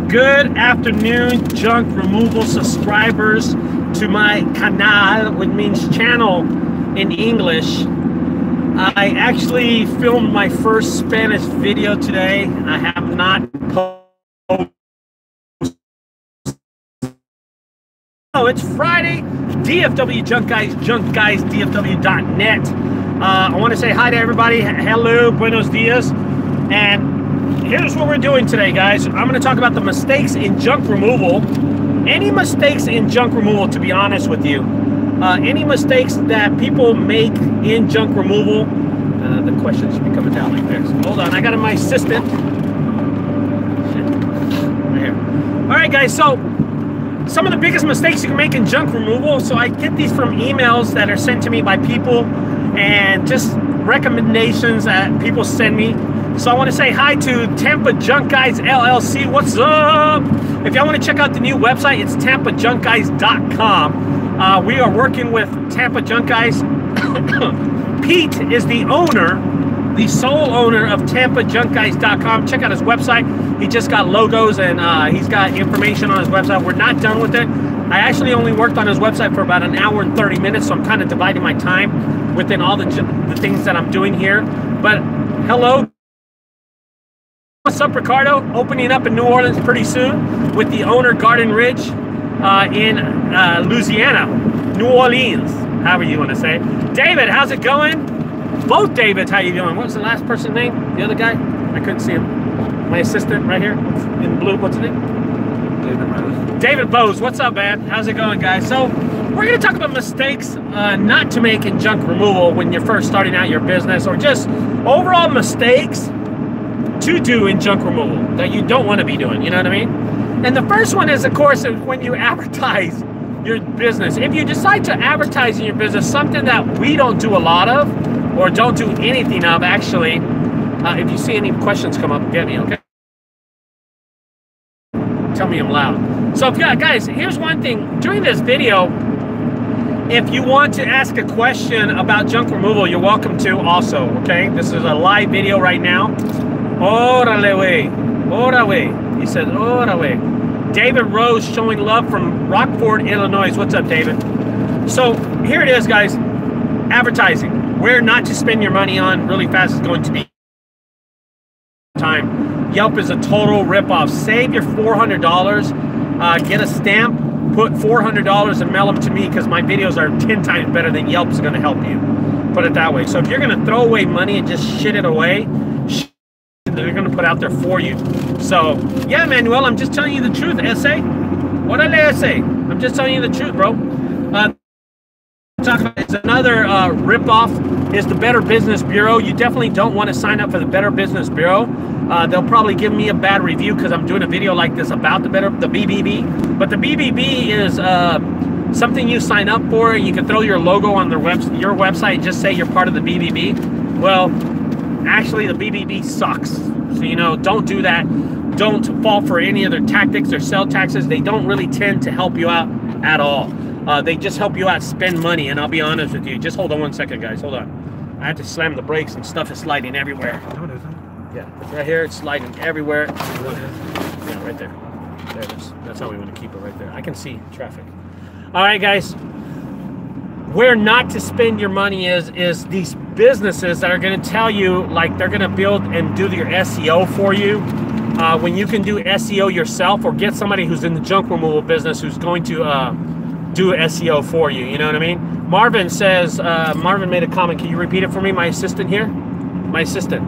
Good afternoon, junk removal subscribers to my canal, which means channel in English. I actually filmed my first Spanish video today. I have not posted. Oh, it's Friday. DFW Junk Guys, junkguysdfw.net. I want to say hi to everybody. Hello, buenos dias. And here's what we're doing today, guys. I'm going to talk about the mistakes in junk removal. Any mistakes in junk removal, to be honest with you. Any mistakes that people make in junk removal. The question should be coming down like this. Hold on, I got my assistant. Right here. All right, guys, so some of the biggest mistakes you can make in junk removal. So I get these from emails that are sent to me by people and just recommendations that people send me. So I want to say hi to Tampa Junk Guys LLC. What's up? If y'all want to check out the new website, it's tampajunkguys.com. We are working with Tampa Junk Guys. Pete is the owner, the sole owner of tampajunkguys.com. Check out his website. He just got logos and he's got information on his website. We're not done with it. I actually only worked on his website for about an hour and 30 minutes, so I'm kind of dividing my time within all the things that I'm doing here. But hello. What's up, Ricardo? Opening up in New Orleans pretty soon with the owner, Garden Ridge, in Louisiana, New Orleans, however you want to say. David, how's it going? Both Davids, how you doing? What was the last person's name? The other guy? I couldn't see him. My assistant right here in blue. What's his name? David Bose. David Bose. What's up, man? How's it going, guys? So we're going to talk about mistakes not to make in junk removal when you're first starting out your business, or just overall mistakes to do in junk removal that you don't want to be doing, you know what I mean? And the first one is, of course, when you advertise your business. If you decide to advertise in your business, something that we don't do a lot of, or don't do anything of, actually, if you see any questions come up, get me, okay? Tell me I'm loud. So, guys, here's one thing. During this video, if you want to ask a question about junk removal, you're welcome to also, okay? This is a live video right now. Órale, wey. Órale, wey. He said, órale, wey. David Rose showing love from Rockford, Illinois. What's up, David? So here it is, guys. Advertising. Where not to spend your money on really fast is going to be time. Yelp is a total ripoff. Save your $400. Get a stamp. Put $400 and mail them to me, because my videos are 10 times better than Yelp's going to help you. Put it that way. So if you're going to throw away money and just shit it away, they're going to put out there for you. So yeah, Manuel, I'm just telling you the truth. Essay, what did I say? I'm just telling you the truth, bro. It's another ripoff is the Better Business Bureau. You definitely don't want to sign up for the Better Business Bureau. They'll probably give me a bad review because I'm doing a video like this about the BBB. But the BBB is something you sign up for. You can throw your logo on your website, just say you're part of the BBB. Well, actually, the BBB sucks. So, you know, don't do that. Don't fall for any of their tactics or sell taxes. They don't really tend to help you out at all. They just help you out spend money. And I'll be honest with you. Just hold on one second, guys. Hold on. I have to slam the brakes and stuff is sliding everywhere. No, it isn't. Yeah, it's right here. It's sliding everywhere. Yeah, right there. There it is. That's how we want to keep it right there. I can see traffic. All right, guys. Where not to spend your money is these businesses that are going to tell you, like, they're going to build and do your SEO for you. When you can do SEO yourself, or get somebody who's in the junk removal business who's going to do SEO for you. You know what I mean? Marvin says, Marvin made a comment. Can you repeat it for me? My assistant here? My assistant.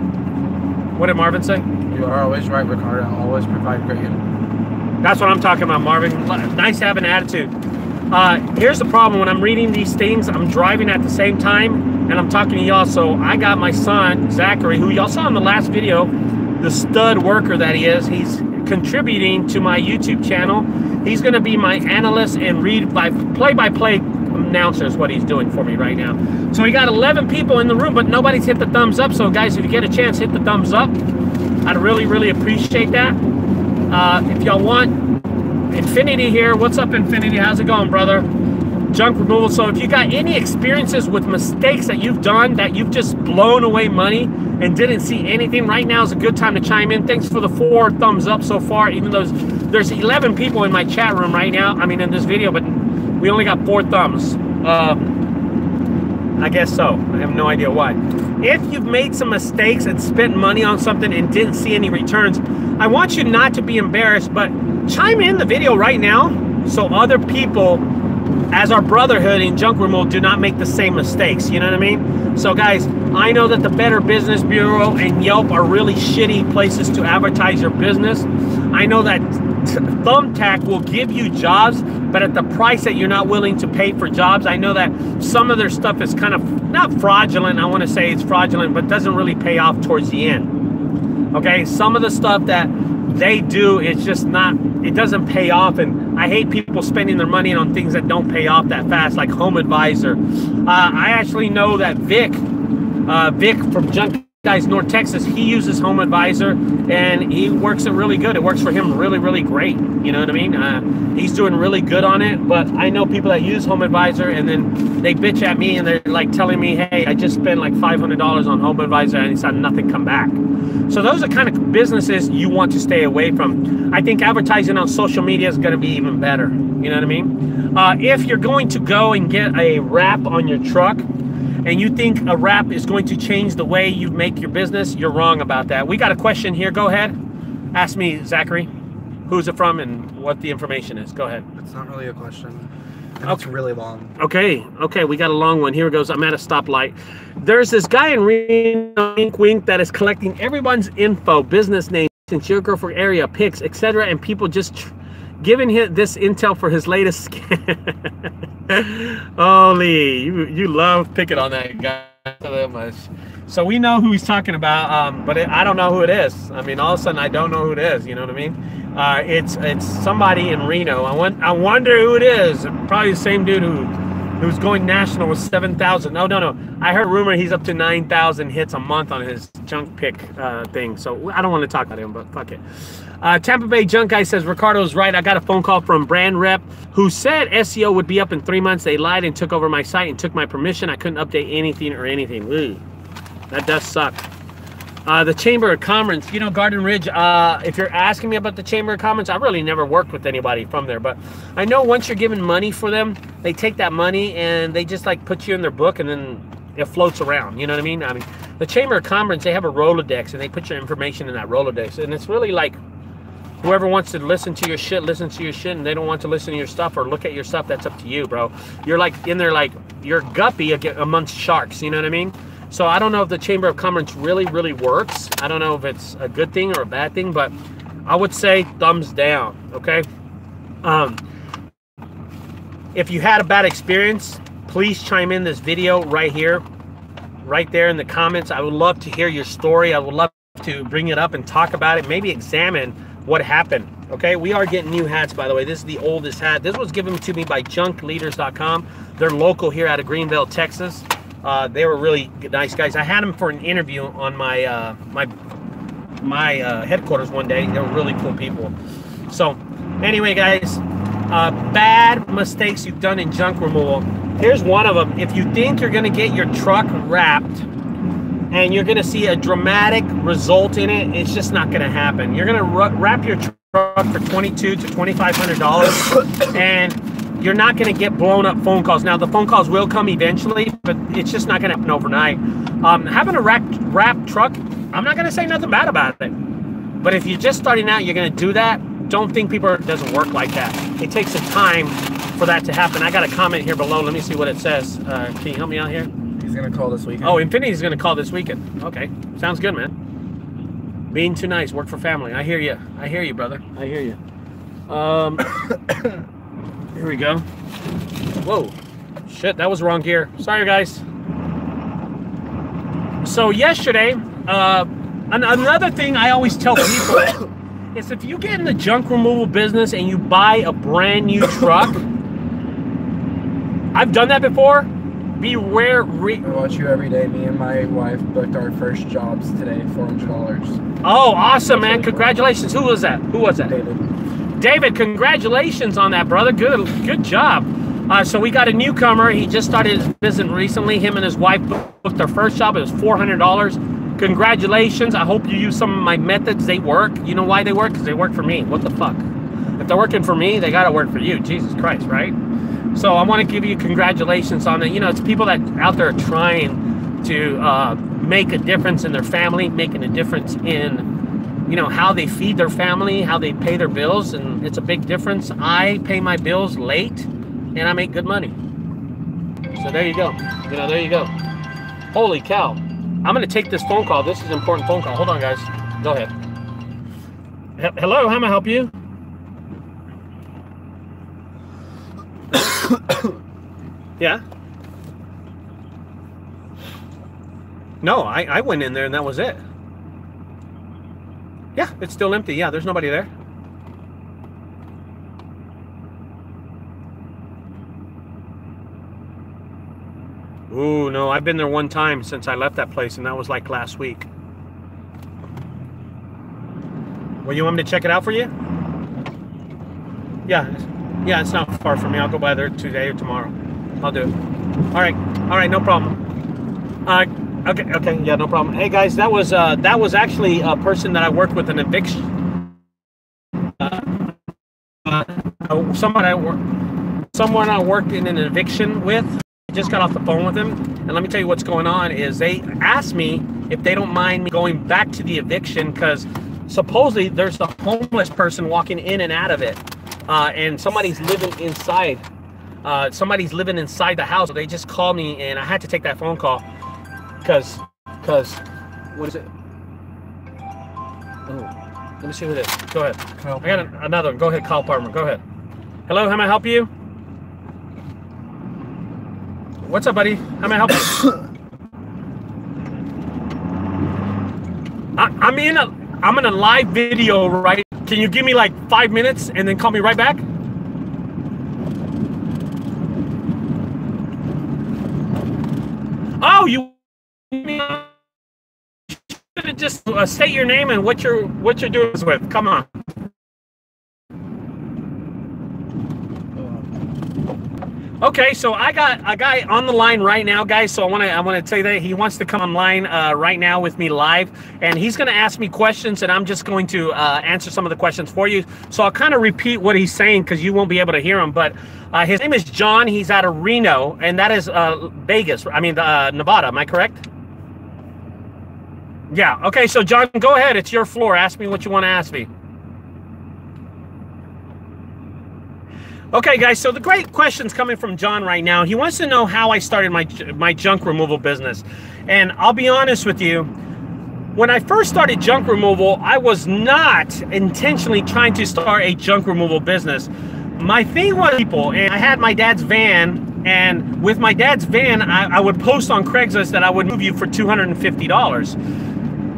What did Marvin say? You are always right, Ricardo. Always provide great info. That's what I'm talking about, Marvin. Nice to have an attitude. Here's the problem. When I'm reading these things, I'm driving at the same time, and I'm talking to y'all. So I got my son, Zachary, who y'all saw in the last video, the stud worker that he is. He's contributing to my YouTube channel. He's going to be my analyst and read by play-by-play announcer is what he's doing for me right now. So we got 11 people in the room, but nobody's hit the thumbs up. So guys, if you get a chance, hit the thumbs up. I'd really, really appreciate that. If y'all want, Infinity here. What's up, Infinity? How's it going, brother? Junk removal. So if you got any experiences with mistakes that you've done, that you've just blown away money and didn't see anything, right now is a good time to chime in. Thanks for the 4 thumbs up so far, even though There's 11 people in my chat room right now. I mean, in this video, but we only got 4 thumbs. I guess so. I have no idea why. If you've made some mistakes and spent money on something and didn't see any returns, I want you not to be embarrassed, but chime in the video right now so other people, as our brotherhood in junk removal, do not make the same mistakes. You know what I mean? So guys, I know that the Better Business Bureau and Yelp are really shitty places to advertise your business. I know that Thumbtack will give you jobs, but at the price that you're not willing to pay for jobs. I know that some of their stuff is kind of, not fraudulent, I want to say it's fraudulent, but doesn't really pay off towards the end. Okay, some of the stuff that they do is just not, it doesn't pay off, and I hate people spending their money on things that don't pay off that fast, like Home Advisor. I actually know that Vic from JunkGuys North Texas, he uses Home Advisor, and he works it really good. It works for him really, really great. You know what I mean? He's doing really good on it, but I know people that use Home Advisor, and then they bitch at me, and they're like telling me, hey, I just spent like $500 on Home Advisor, and it's had nothing come back. So those are kind of businesses you want to stay away from. I think advertising on social media is going to be even better. You know what I mean? If you're going to go and get a wrap on your truck, and you think a wrap is going to change the way you make your business, you're wrong about that. We got a question here. Go ahead. Ask me, Zachary. Who's it from and what the information is? Go ahead. It's not really a question. And Okay. It's really long. Okay, we got a long one. Here it goes. I'm at a stoplight. There's this guy in Reno, wink, wink, that is collecting everyone's info, business names, geographic area, pics, etc., and people just giving him this intel for his latest scam. Holy, you love picking on that guy so much. So we know who he's talking about, but I don't know who it is. I mean, all of a sudden I don't know who it is. You know what I mean? It's somebody in Reno. I wonder who it is. Probably the same dude who's going national with 7,000. No. I heard rumor he's up to 9,000 hits a month on his junk pick thing. So I don't want to talk about him, but fuck it. Tampa Bay Junk Guy says, Ricardo's right. I got a phone call from brand rep who said SEO would be up in 3 months. They lied and took over my site and took my permission. I couldn't update anything or anything. Ooh, that does suck. The Chamber of Commerce, you know, Garden Ridge, if you're asking me about the Chamber of Commerce, I really never worked with anybody from there, but I know once you're giving money for them, they take that money and they just like put you in their book and then it floats around, you know what I mean? I mean, the Chamber of Commerce, they have a Rolodex and they put your information in that Rolodex, and it's really like whoever wants to listen to your shit, listens to your shit, and they don't want to listen to your stuff or look at your stuff, that's up to you, bro. You're like in there like, you're guppy amongst sharks, you know what I mean? So I don't know if the Chamber of Commerce really, really works. I don't know if it's a good thing or a bad thing, but I would say thumbs down, okay? If you had a bad experience, please chime in this video right here, right there in the comments. I would love to hear your story. I would love to bring it up and talk about it, maybe examine what happened, okay? We are getting new hats, by the way. This is the oldest hat. This was given to me by junkleaders.com. They're local here out of Greenville, Texas. They were really nice guys. I had them for an interview on my my headquarters one day. They were really cool people. So anyway, guys, bad mistakes you've done in junk removal. Here's one of them. If you think you're gonna get your truck wrapped and you're gonna see a dramatic result in it, it's just not gonna happen. You're gonna wrap your truck for $2,200 to $2,500 and you're not going to get blown up phone calls. Now, the phone calls will come eventually, but it's just not going to happen overnight. Having a wrapped truck, I'm not going to say nothing bad about it. But if you're just starting out, you're going to do that. Don't think it doesn't work like that. It takes some time for that to happen. I got a comment here below. Let me see what it says. Can you help me out here? He's going to call this weekend. Oh, Infinity's going to call this weekend. Okay. Sounds good, man. Being too nice. Work for family. I hear you. I hear you, brother. I hear you. Here we go. Whoa. Shit, that was the wrong gear. Sorry, guys. So yesterday, another thing I always tell people is if you get in the junk removal business and you buy a brand new truck, I've done that before. Beware. I watch you every day. Me and my wife booked our first jobs today, $400. Oh, awesome, man. Congratulations. Who was that? Who was that? David, congratulations on that, brother. Good job. So we got a newcomer. He just started his business recently. Him and his wife booked their first job. It was $400. Congratulations. I hope you use some of my methods. They work. You know why they work? Because they work for me. What the fuck? If they're working for me, they got to work for you. Jesus Christ, right? So I want to give you congratulations on that. You know, it's people that out there trying to make a difference in their family, making a difference in, you know, how they feed their family, how they pay their bills, and it's a big difference. I pay my bills late, and I make good money. So there you go. You know, there you go. Holy cow. I'm going to take this phone call. This is an important phone call. Hold on, guys. Go ahead. Hello, how may I help you? Yeah? No, I went in there and that was it. Yeah, it's still empty. Yeah, there's nobody there. Ooh, no, I've been there one time since I left that place, and that was like last week. Well, you want me to check it out for you? Yeah, it's not far from me. I'll go by there today or tomorrow. I'll do it. All right, no problem. Okay, yeah, no problem. Hey guys, that was actually a person that I worked with an eviction. Someone I worked in an eviction with. Just got off the phone with him, and let me tell you what's going on is they asked me if they don't mind me going back to the eviction because supposedly there's a homeless person walking in and out of it, and somebody's living inside. Somebody's living inside the house. So they just called me, and I had to take that phone call because what is it? Oh, let me see who it is. Go ahead. I got another one. Go ahead, Kyle Palmer. Go ahead. Hello, how may I help you? What's up, buddy? How may I help you? I'm in a live video, right? Can you give me like 5 minutes and then call me right back? Oh, you should just state your name and what you're doing this with. Come on. Okay, so I got a guy on the line right now, guys. So I want to tell you that he wants to come online right now with me live, and he's going to ask me questions, and I'm just going to answer some of the questions for you. So I'll kind of repeat what he's saying because you won't be able to hear him. But his name is John. He's out of Reno, and that is Vegas. I mean, Nevada. Am I correct? Yeah. Okay. So John, go ahead. It's your floor. Ask me what you want to ask me. Okay, guys, so the great question's coming from John right now. He wants to know how I started my junk removal business. And I'll be honest with you, when I first started junk removal, I was not intentionally trying to start a junk removal business. My thing was people, and I had my dad's van, and with my dad's van, I would post on Craigslist that I would move you for $250.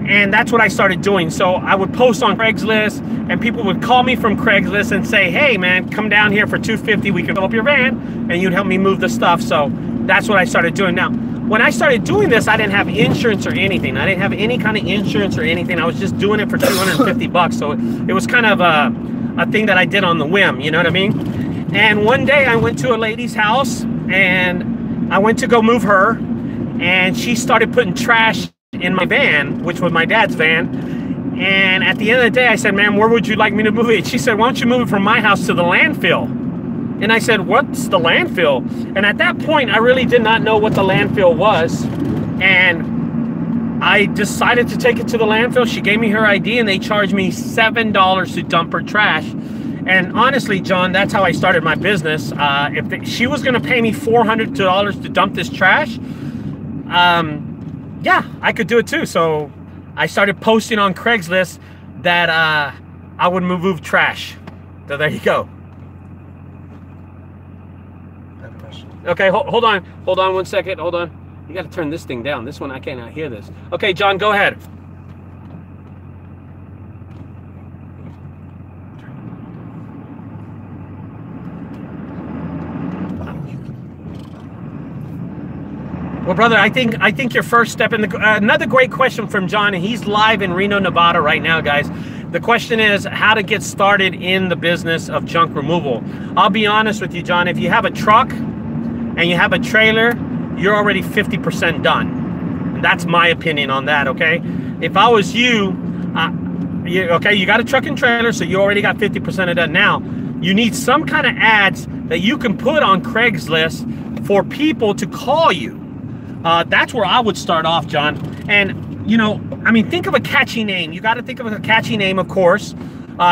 And that's what I started doing. So I would post on Craigslist, and people would call me from Craigslist and say, hey man, come down here for $250, we can fill up your van, and you'd help me move the stuff. So that's what I started doing. Now, when I started doing this, I didn't have insurance or anything. I didn't have any kind of insurance or anything. I was just doing it for $250. So it was kind of a thing that I did on the whim, you know what I mean? And one day I went to a lady's house, and I went to go move her, and she started putting trash in my van, which was my dad's van. And at the end of the day, I said, ma'am, where would you like me to move it? She said, why don't you move it from my house to the landfill? And I said, what's the landfill? And at that point, I really did not know what the landfill was. And I decided to take it to the landfill. She gave me her ID, and they charged me $7 to dump her trash. And honestly, John, that's how I started my business. She was going to pay me $400 to dump this trash, yeah, I could do it too. So I started posting on Craigslist that I would move trash. So there you go. I have a question. Okay, hold on 1 second. Hold on. You got to turn this thing down. This one, I cannot hear this. Okay, John, go ahead. Well, brother, I think your first step in another great question from John, and he's live in Reno, Nevada right now, guys. The question is how to get started in the business of junk removal. I'll be honest with you, John, if you have a truck and you have a trailer, you're already 50% done. And that's my opinion on that, okay? If I was you, Okay, you got a truck and trailer, so you already got 50% of that. Now, you need some kind of ads that you can put on Craigslist for people to call you. That's where I would start off, John. And, you know, I mean, think of a catchy name. You got to think of a catchy name, of course.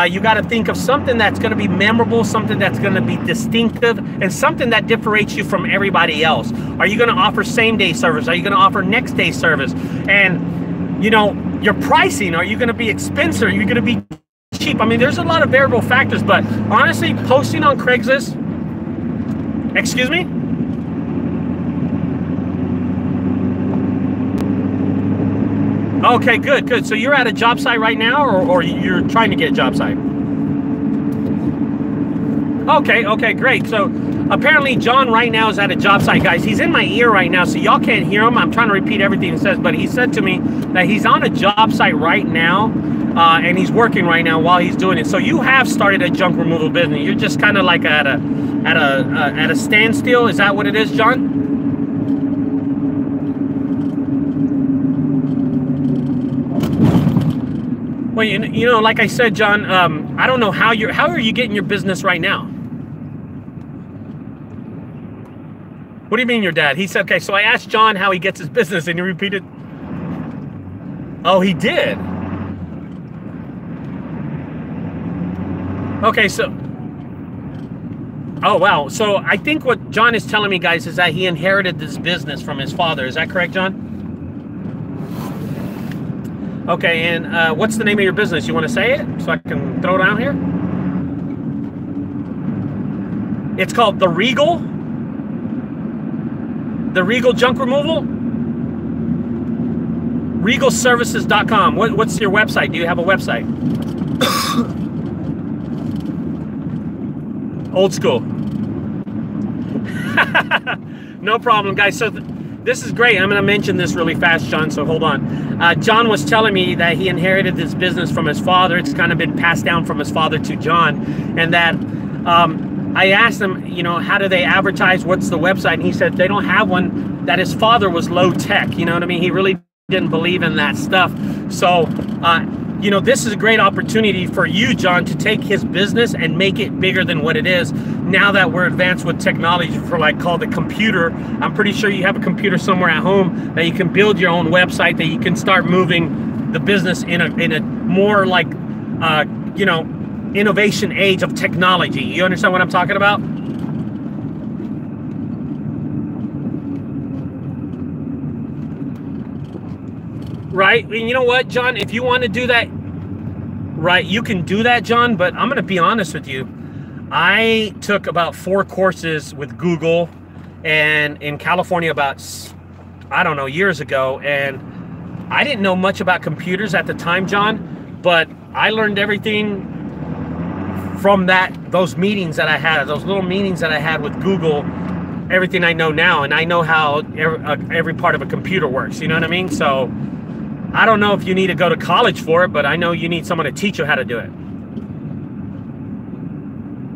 You got to think of something that's going to be memorable, something that's going to be distinctive, and something that differentiates you from everybody else. Are you going to offer same-day service? Are you going to offer next-day service? And, you know, your pricing, are you going to be expensive? Are you going to be cheap? I mean, there's a lot of variable factors, but honestly, posting on Craigslist, excuse me? Okay, good, good. So you're at a job site right now, or you're trying to get a job site? Okay, okay, great. So apparently John right now is at a job site, guys. He's in my ear right now, so y'all can't hear him. I'm trying to repeat everything he says, but he said to me that he's on a job site right now, and he's working right now while he's doing it. So you have started a junk removal business. You're just kind of like at a standstill. Is that what it is, John? Well, you know, like I said, John, I don't know how are you getting your business right now? What do you mean your dad? He said, okay, so I asked John how he gets his business, and he repeated, oh, he did. Okay, so, oh, wow. So I think what John is telling me, guys, is that he inherited this business from his father. Is that correct, John? Okay, and what's the name of your business? You want to say it so I can throw it down here? It's called The Regal Junk Removal. Regalservices.com. What's your website? Do you have a website? Old school. No problem, guys. So this is great. I'm going to mention this really fast, John, so hold on. John was telling me that he inherited this business from his father. It's kind of been passed down from his father to John. And that I asked him, you know, how do they advertise? What's the website? And he said they don't have one, that his father was low tech. You know what I mean? He really didn't believe in that stuff. So, you know, this is a great opportunity for you, John, to take his business and make it bigger than what it is. Now that we're advanced with technology for called the computer, I'm pretty sure you have a computer somewhere at home that you can build your own website, that you can start moving the business in a more like, you know, innovation age of technology. You understand what I'm talking about? Right? And you know what, John? If you want to do that, right, you can do that, John, but I'm going to be honest with you. I took about 4 courses with Google and in California about, I don't know, years ago, and I didn't know much about computers at the time, John, but I learned everything from those meetings that I had, those little meetings that I had with Google, everything I know now, and I know how every part of a computer works, you know what I mean? So I don't know if you need to go to college for it, but I know you need someone to teach you how to do it.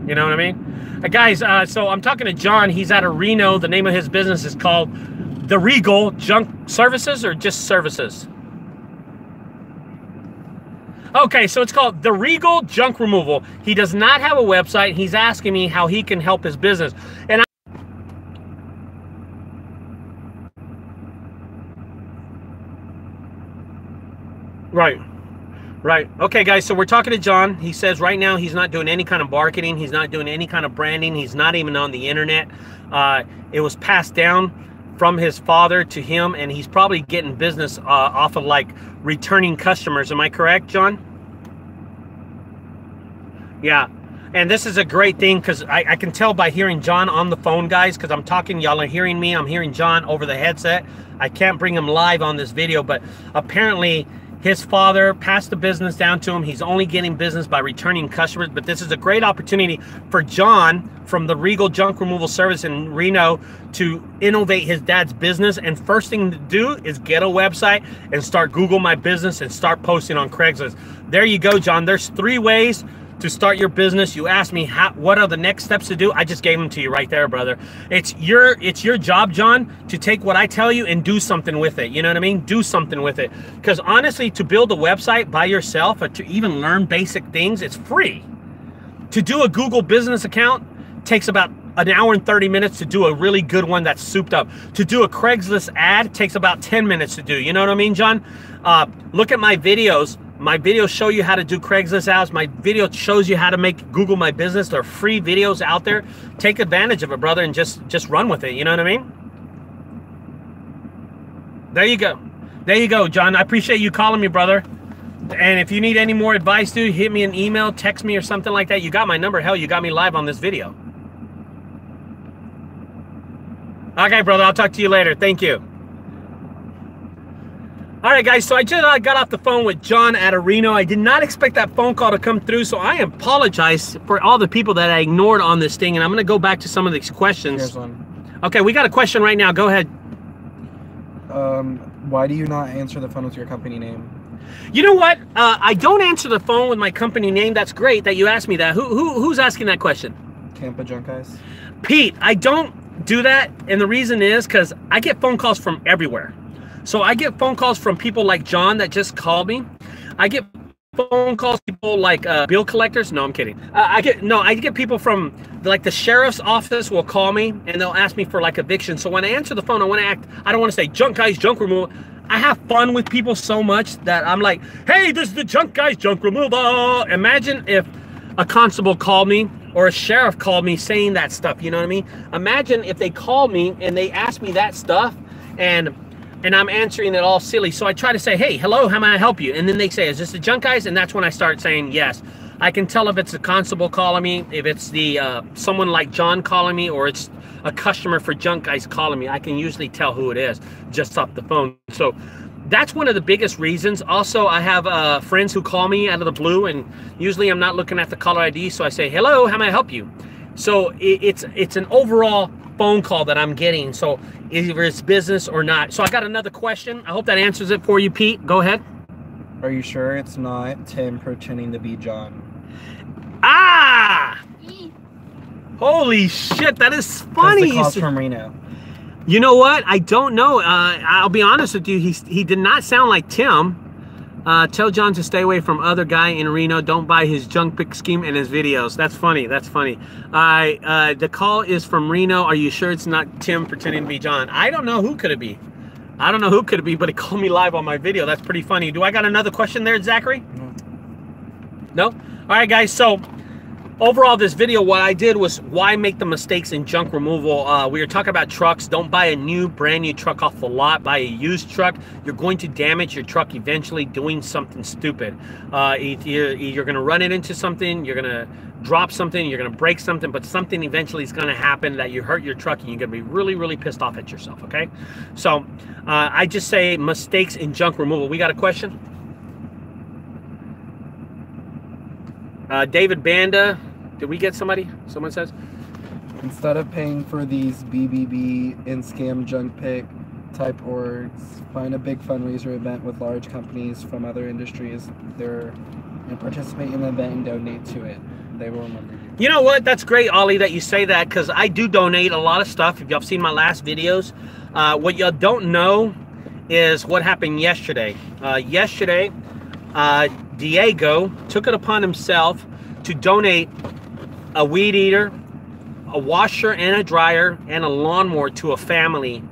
You know what I mean? Guys, so I'm talking to John. He's out of Reno. The name of his business is called The Regal Junk Services, or just Services? Okay, so it's called The Regal Junk Removal. He does not have a website. He's asking me how he can help his business. And Right. Okay, guys, so we're talking to John. He says right now he's not doing any kind of marketing. He's not doing any kind of branding. He's not even on the internet. It was passed down from his father to him, and he's probably getting business off of like returning customers. Am I correct, John? Yeah. And this is a great thing because I can tell by hearing John on the phone, guys, because I'm talking, y'all are hearing me. I'm hearing John over the headset. I can't bring him live on this video, but apparently his father passed the business down to him. He's only getting business by returning customers, but this is a great opportunity for John from the Regal Junk Removal Service in Reno to innovate his dad's business. And first thing to do is get a website and start Google My Business and start posting on Craigslist. There you go, John. There's 3 ways to start your business. You asked me what are the next steps to do. I just gave them to you right there, brother. It's your job, John, to take what I tell you and do something with it. You know what I mean? Do something with it. Because honestly, to build a website by yourself or to even learn basic things, it's free. To do a Google business account takes about an hour and 30 minutes to do a really good one that's souped up. To do a Craigslist ad takes about 10 minutes to do. You know what I mean, John? Look at my videos. My videos show you how to do Craigslist ads. My video shows you how to make Google My Business. There are free videos out there. Take advantage of it, brother, and just run with it. You know what I mean? There you go. There you go, John. I appreciate you calling me, brother. And if you need any more advice, dude, hit me an email, text me or something like that. You got my number. Hell, you got me live on this video. Okay, brother. I'll talk to you later. Thank you. All right, guys, so I just got off the phone with John out of Reno. I did not expect that phone call to come through, so I apologize for all the people that I ignored on this thing, and I'm going to go back to some of these questions. Here's one. Okay, we got a question right now. Go ahead. Why do you not answer the phone with your company name? You know what? I don't answer the phone with my company name. That's great that you asked me that. Who's asking that question? Tampa Junk Guys. Pete, I don't do that, and the reason is because I get phone calls from everywhere. So I get phone calls from people like John that just called me. I get phone calls people like bill collectors. No, I'm kidding. I get people from like the sheriff's office will call me and they'll ask me for like eviction. So when I answer the phone, I want to act. I don't want to say Junk Guys junk removal. I have fun with people so much that I'm like, hey, this is the Junk Guys junk removal. Imagine if a constable called me or a sheriff called me saying that stuff. You know what I mean? Imagine if they called me and they asked me that stuff and I'm answering it all silly. So I try to say, hey, hello, how may I help you? And then they say, is this the Junk Guys? And that's when I start saying yes. I can tell if it's a constable calling me, if it's the someone like John calling me, or it's a customer for Junk Guys calling me. I can usually tell who it is just off the phone. So that's one of the biggest reasons. Also, I have friends who call me out of the blue, and usually I'm not looking at the caller ID. So I say, hello, how may I help you? So it's an overall phone call that I'm getting, so either it's business or not. So I got another question. I hope that answers it for you, Pete. Go ahead. Are you sure it's not Tim pretending to be John? Ah! Holy shit, that is funny. The call's from Reno. You know what? I don't know. I'll be honest with you. He did not sound like Tim. Tell John to stay away from other guy in Reno. Don't buy his junk pick scheme and his videos. That's funny. That's funny. The call is from Reno. Are you sure it's not Tim pretending to be John? I don't know who could it be. I don't know who could it be, but it called me live on my video. That's pretty funny. Do I got another question there, Zachary? No? All right, guys. So overall, this video, what I did was why make the mistakes in junk removal. We were talking about trucks. Don't buy a brand new truck off the lot. Buy a used truck. You're going to damage your truck eventually doing something stupid. You're going to run it into something. You're going to drop something. You're going to break something. But something eventually is going to happen that you hurt your truck, and you're going to be really, really pissed off at yourself, okay? So I just say mistakes in junk removal. We got a question? David Banda, did we get somebody? Someone says, instead of paying for these BBB and scam junk pick type orgs, find a big fundraiser event with large companies from other industries there and participate in the event and donate to it. They will remember you. You know what? That's great, Ollie, that you say that, because I do donate a lot of stuff. If y'all seen my last videos, what y'all don't know is what happened yesterday. Diego took it upon himself to donate a weed eater, a washer and a dryer, and a lawnmower to a family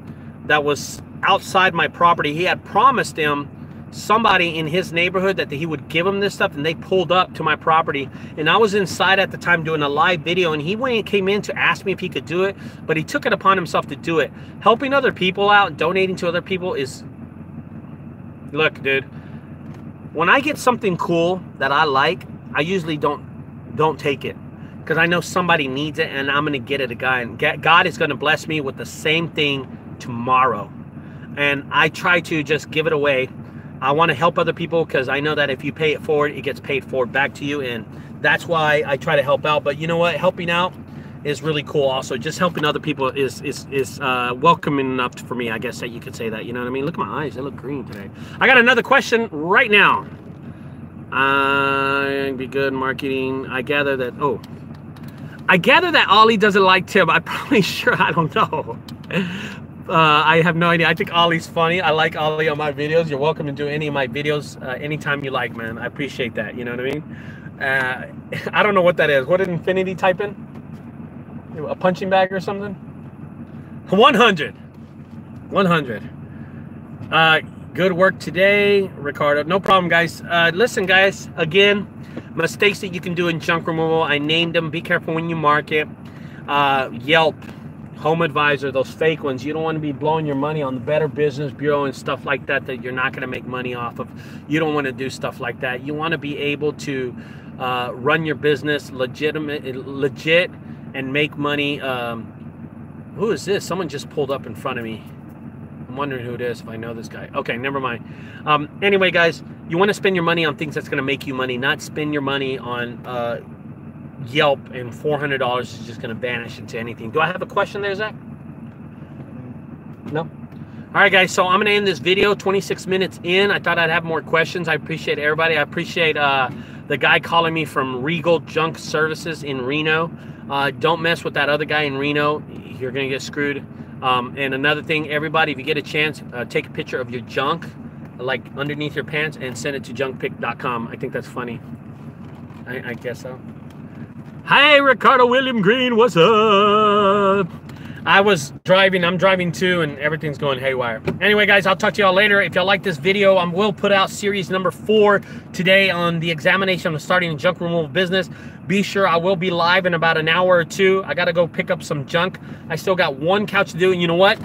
that was outside my property. He had promised him somebody in his neighborhood that he would give him this stuff, and they pulled up to my property, and I was inside at the time doing a live video, and he came in to ask me if he could do it, but he took it upon himself to do it. Helping other people out, donating to other people is, look, dude, when I get something cool that I like, I usually don't take it, because I know somebody needs it, and I'm going to get it a guy, and God is going to bless me with the same thing tomorrow. And I try to just give it away. I want to help other people, because I know that if you pay it forward, it gets paid forward back to you, and that's why I try to help out. But you know what? Helping out is really cool also. Just helping other people is welcoming enough for me, I guess that you could say that. You know what I mean? Look at my eyes. They look green today. I got another question right now. Be good marketing. I gather that Ollie doesn't like Tim. I'm probably sure. I don't know. I have no idea. I think Ollie's funny. I like Ollie on my videos. You're welcome to do any of my videos anytime you like, man. I appreciate that. You know what I mean? I don't know what that is. What did Infinity type in? A punching bag or something? 100. 100. Good work today, Ricardo. No problem, guys. Listen, guys, again, mistakes that you can do in junk removal. I named them. Be careful when you market. Yelp, Home Advisor, those fake ones. You don't want to be blowing your money on the Better Business Bureau and stuff like that that you're not going to make money off of. You don't want to do stuff like that. You want to be able to run your business legit and make money. Who is this? Someone just pulled up in front of me. I'm wondering who it is, if I know this guy. Okay, never mind. Anyway, guys, you want to spend your money on things that's going to make you money, not spend your money on Yelp, and $400 is just going to vanish into anything. Do I have a question there, Zach? No? All right, guys, so I'm going to end this video 26 minutes in. I thought I'd have more questions. I appreciate everybody. I appreciate the guy calling me from Regal Junk Services in Reno. Don't mess with that other guy in Reno. You're going to get screwed. And another thing, everybody, if you get a chance, take a picture of your junk, like underneath your pants, and send it to junkpic.com. I think that's funny. I guess so. Hi, Ricardo William Green. What's up? I'm driving too, and everything's going haywire. Anyway, guys, I'll talk to y'all later. If y'all like this video, I will put out series number 4 today on the examination of starting a junk removal business. Be sure I will be live in about an hour or two. I got to go pick up some junk. I still got one couch to do, and you know what?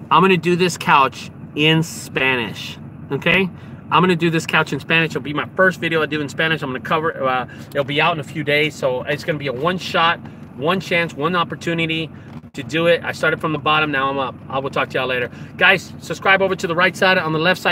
I'm going to do this couch in Spanish, okay? I'm going to do this couch in Spanish. It'll be my first video I do in Spanish. I'm going to cover it'll be out in a few days, so it's going to be a one-shot, one chance, one opportunity to do it. I started from the bottom, now I'm up. I will talk to y'all later. Guys, subscribe over to the right side. On the left side,